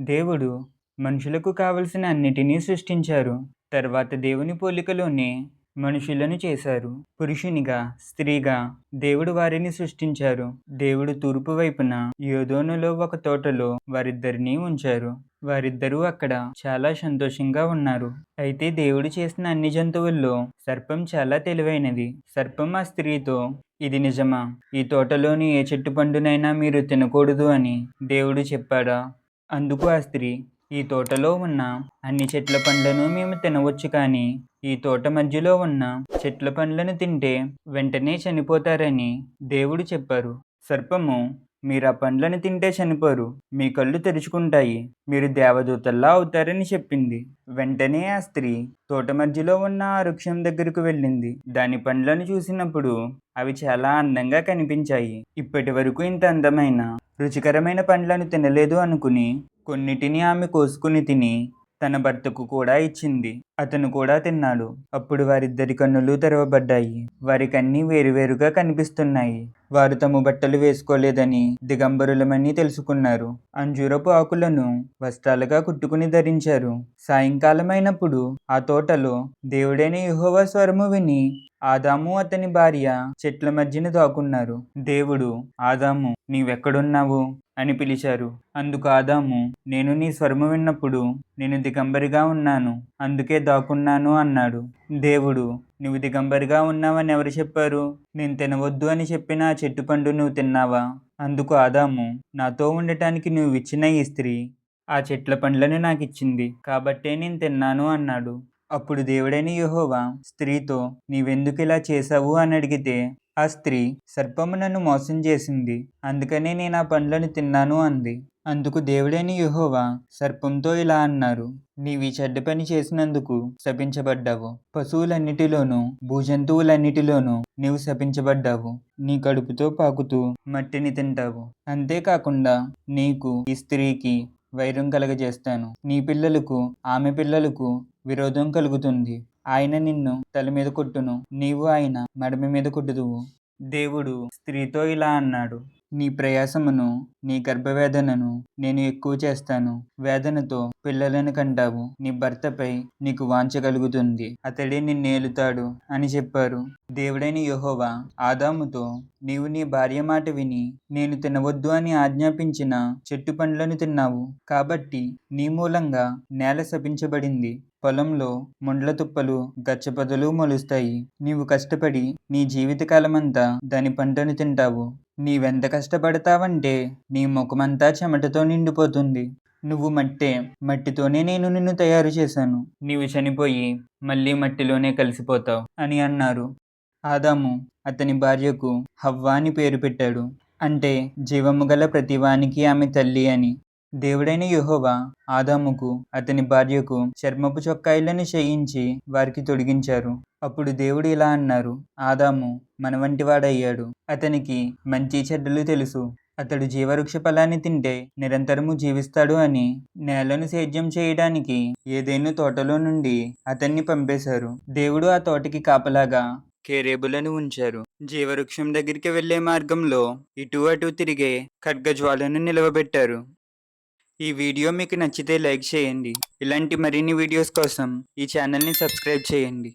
దేవుడు మనుషులకు కావలసిన అన్నిటినీ సృష్టించారు. తర్వాత దేవుని పోలికలోనే మనుషులను చేశారు. పురుషునిగా, స్త్రీగా దేవుడు వారిని సృష్టించారు. దేవుడు తూర్పు వైపున యోదోనులో ఒక తోటలో వారిద్దరినీ ఉంచారు. వారిద్దరూ అక్కడ చాలా సంతోషంగా ఉన్నారు. అయితే దేవుడు చేసిన అన్ని జంతువుల్లో సర్పం చాలా తెలివైనది. సర్పం ఆ స్త్రీతో, ఇది నిజమా? ఈ తోటలోని ఏ చెట్టు పండునైనా మీరు తినకూడదు అని దేవుడు చెప్పాడా? అందుకు ఆ స్త్రీ, ఈ తోటలో ఉన్న అన్ని చెట్ల పండ్లను మేము తినవచ్చు, కానీ ఈ తోట మధ్యలో ఉన్న చెట్ల పండ్లను తింటే వెంటనే చనిపోతారని దేవుడు చెప్పారు. సర్పము, మీరు ఆ పండ్లను తింటే చనిపోరు, మీ కళ్ళు తెరుచుకుంటాయి, మీరు దేవదూతల్లా అవుతారని చెప్పింది. వెంటనే ఆ స్త్రీ తోట మధ్యలో ఉన్న ఆ వృక్షం దగ్గరకు వెళ్ళింది. దాని పండ్లను చూసినప్పుడు అవి చాలా అందంగా కనిపించాయి. ఇప్పటి వరకు ఇంత అందమైన రుచికరమైన పండ్లను తినలేదు అనుకుని కొన్నిటిని ఆమె కోసుకుని తిని తన భర్తకు కూడా ఇచ్చింది. అతను కూడా తిన్నాడు. అప్పుడు వారిద్దరి కన్నులు తెరవబడ్డాయి. వారికన్నీ వేరువేరుగా కనిపిస్తున్నాయి. వారు తమ బట్టలు వేసుకోలేదని, దిగంబరులమని తెలుసుకున్నారు. అంజూరపు ఆకులను వస్త్రాలుగా కుట్టుకుని ధరించారు. సాయంకాలమైనప్పుడు ఆ తోటలో దేవుడైన యెహోవా స్వరము విని ఆదాము అతని భార్య చెట్ల మధ్యన దాక్కున్నారు. దేవుడు, ఆదాము, నీవెక్కడున్నావు అని పిలిచారు. అందుకు ఆదాము, నేను నీ స్వరము విన్నప్పుడు నేను దిగంబరిగా ఉన్నాను, అందుకే దాక్కున్నాను అన్నాడు. దేవుడు, నువ్వు దిగంబరిగా ఉన్నావని ఎవరు చెప్పారు? నేను తినవద్దు అని చెప్పిన ఆ చెట్టు పండు నువ్వు తిన్నావా? అందుకు ఆదాము, నాతో ఉండటానికి నువ్వు ఇచ్చిన ఈ స్త్రీ ఆ చెట్ల పండ్లను నాకిచ్చింది, కాబట్టే నేను తిన్నాను అన్నాడు. అప్పుడు దేవుడైన యెహోవా స్త్రీతో, నీవెందుకు ఇలా చేశావు అని అడిగితే, ఆ స్త్రీ, సర్పము నన్ను మోసం చేసింది, అందుకనే నేను ఆ పండ్లను తిన్నాను అంది. అందుకు దేవుడైన యెహోవా సర్పంతో ఇలా అన్నారు, నీవి చెడ్డ పని చేసినందుకు శపించబడ్డావు. పశువులన్నిటిలోనూ భూజంతువులన్నిటిలోనూ నీవు శపించబడ్డావు. నీ కడుపుతో పాకుతూ మట్టిని తింటావు. అంతేకాకుండా నీకు, ఈ స్త్రీకి వైరం కలగజేస్తాను. నీ పిల్లలకు ఆమె పిల్లలకు విరోధం కలుగుతుంది. ఆయన నిన్ను తల మీద కొట్టును, నీవు ఆయన మడమ మీద కొట్టుదువు. దేవుడు స్త్రీతో ఇలా అన్నాడు, నీ ప్రయాసమును, నీ గర్భవేదనను నేను ఎక్కువ చేస్తాను. వేదనతో పిల్లలను కంటావు. నీ భర్తపై నీకు వాంఛ కలుగుతుంది, అతడే నిన్నేలుతాడు అని చెప్పారు. దేవుడైన యెహోవా ఆదాముతో, నీవు నీ భార్య మాట విని నేను తినవద్దు అని ఆజ్ఞాపించిన చెట్టు పండ్లను తిన్నావు, కాబట్టి నీ మూలంగా నేల శపించబడింది. పొలంలో ముండ్ల తుప్పలు గచ్చపొదలు మొలుస్తాయి. నీవు కష్టపడి నీ జీవితకాలమంతా దాని పంటను తింటావు. నీవెంత కష్టపడతావంటే నీ ముఖమంతా చెమటతో నిండిపోతుంది. నువ్వు మట్టే, మట్టితోనే నేను నిన్ను తయారు చేశాను. నీవు చనిపోయి మళ్ళీ మట్టిలోనే కలిసిపోతావు అని అన్నారు. ఆదాము అతని భార్యకు హవ్వ అని పేరు పెట్టాడు, అంటే జీవము గల ప్రతివానికి ఆమె తల్లి అని. దేవుడైన యెహోవా ఆదాముకు అతని భార్యకు చర్మపు చొక్కాయిలను చేయించి వారికి తొడిగించారు. అప్పుడు దేవుడు ఇలా అన్నారు, ఆదాము మన వంటి వాడయ్యాడు. అతనికి మంచి చెడ్డలు తెలుసు. అతడు జీవవృక్ష ఫలాన్ని తింటే నిరంతరము జీవిస్తాడు అని నేలను సేద్యం చేయడానికి ఏదెను తోటలో నుండి అతన్ని పంపేశారు. దేవుడు ఆ తోటకి కాపలాగా కేరేబులను ఉంచారు. జీవవృక్షం దగ్గరికి వెళ్లే మార్గంలో ఇటు అటు తిరిగే ఖడ్గజ్వాలను నిలవబెట్టారు. ఈ వీడియో మీకు నచ్చితే లైక్ చేయండి. ఇలాంటి మరిన్ని వీడియోస్ కోసం ఈ ఛానల్ని సబ్స్క్రైబ్ చేయండి.